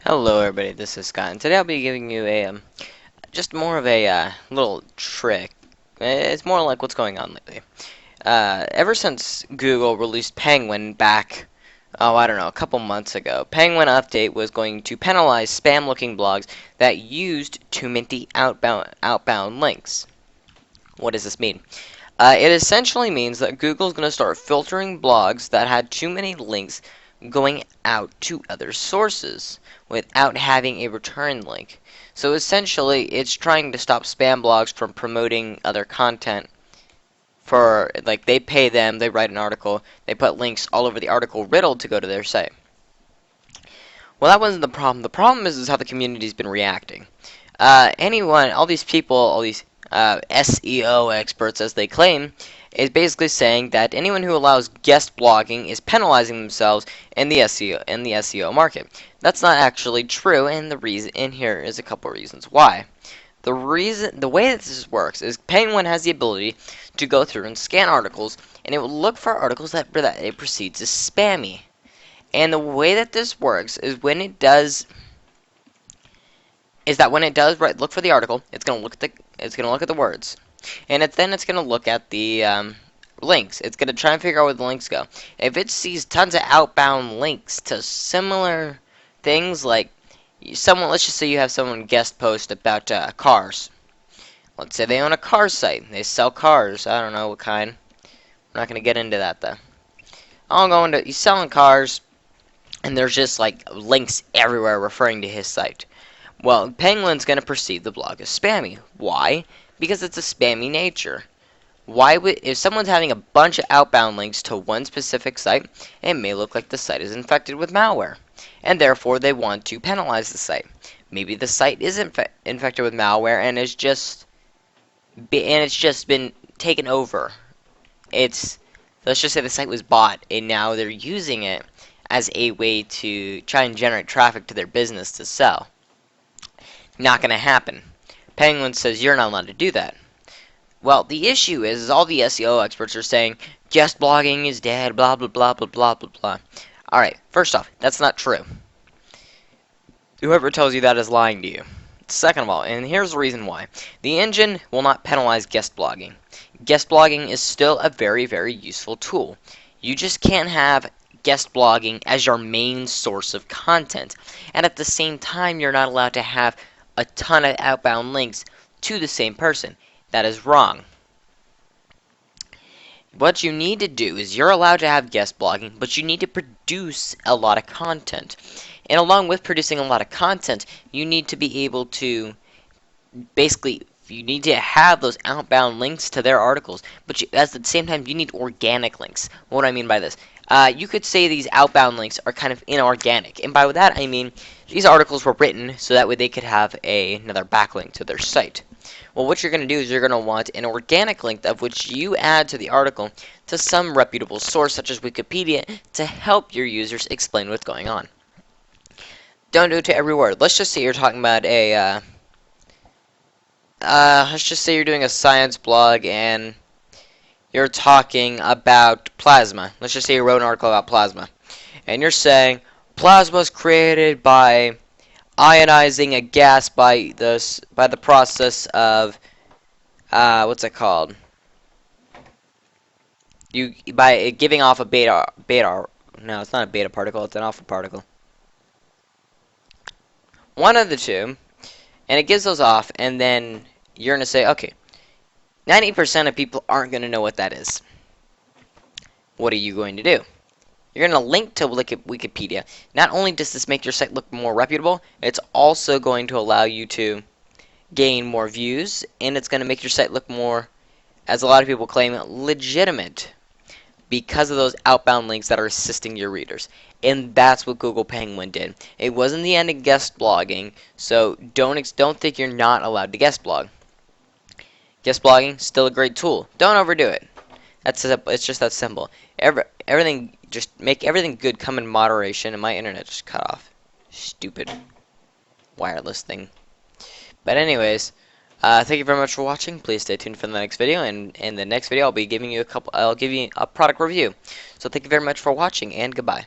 Hello everybody, this is Scott, and today I'll be giving you a just more of a little trick. It's more like what's going on lately. Ever since Google released Penguin back, oh I don't know, a couple months ago, Penguin Update was going to penalize spam-looking blogs that used too many outbound links. What does this mean? It essentially means that Google's going to start filtering blogs that had too many links going out to other sources without having a return link. So essentially, it's trying to stop spam blogs from promoting other content. For like, they pay them, they write an article, they put links all over the article riddled to go to their site. Well, that wasn't the problem. The problem is how the community's been reacting. All these people, all these SEO experts, as they claim, is basically saying that anyone who allows guest blogging is penalizing themselves in the SEO market. That's not actually true, and here is a couple reasons why. The way that this works is Penguin has the ability to go through and scan articles, and it will look for articles that it perceives as spammy. And the way that this works is when it does look for the article, it's gonna look at the words, and then it's gonna look at the links. It's gonna try and figure out where the links go. If it sees tons of outbound links to similar things, like let's just say you have someone guest post about cars. Let's say they own a car site. They sell cars. I don't know what kind. I'm not gonna get into that though. He's selling cars, and there's just like links everywhere referring to his site. Well, Penguin's going to perceive the blog as spammy. Why? Because it's a spammy nature. If someone's having a bunch of outbound links to one specific site, it may look like the site is infected with malware, and therefore they want to penalize the site. Maybe the site is infected with malware and it's just been taken over. Let's just say the site was bought, and now they're using it as a way to try and generate traffic to their business to sell. Not going to happen. Penguin says you're not allowed to do that. Well, the issue is all the SEO experts are saying guest blogging is dead, blah blah blah blah blah blah blah. Alright, first off, that's not true. Whoever tells you that is lying to you. Second of all, and here's the reason why. The engine will not penalize guest blogging. Guest blogging is still a very, very useful tool. You just can't have guest blogging as your main source of content. And at the same time, you're not allowed to have a ton of outbound links to the same person. That is wrong. What you need to do is you're allowed to have guest blogging, but you need to produce a lot of content. And along with producing a lot of content, you need to be able to you need to have those outbound links to their articles, but at the same time, you need organic links. What do I mean by this? You could say these outbound links are kind of inorganic, and by that I mean these articles were written so that way they could have another backlink to their site. Well, what you're going to do is you're going to want an organic link of which you add to the article to some reputable source such as Wikipedia to help your users explain what's going on. Don't do it to every word. Let's just say you're talking about let's just say you're doing a science blog and you're talking about plasma. Let's just say you wrote an article about plasma. And you're saying plasma is created by ionizing a gas by the process of what's it called? By giving off a beta. No, it's not a beta particle. It's an alpha particle. One of the two, and it gives those off, and then you're gonna say, okay, 90% of people aren't gonna know what that is. What are you going to do? You're going to link to Wikipedia. Not only does this make your site look more reputable, it's also going to allow you to gain more views, and it's going to make your site look more, as a lot of people claim, legitimate because of those outbound links that are assisting your readers. And that's what Google Penguin did. It wasn't the end of guest blogging, so don't think you're not allowed to guest blog. Guest blogging, still a great tool. Don't overdo it. It's just that simple. Just make everything good come in moderation. And my internet just cut off. Stupid wireless thing. But anyways, thank you very much for watching. Please stay tuned for the next video. And in the next video, I'll give you a product review. So thank you very much for watching, and goodbye.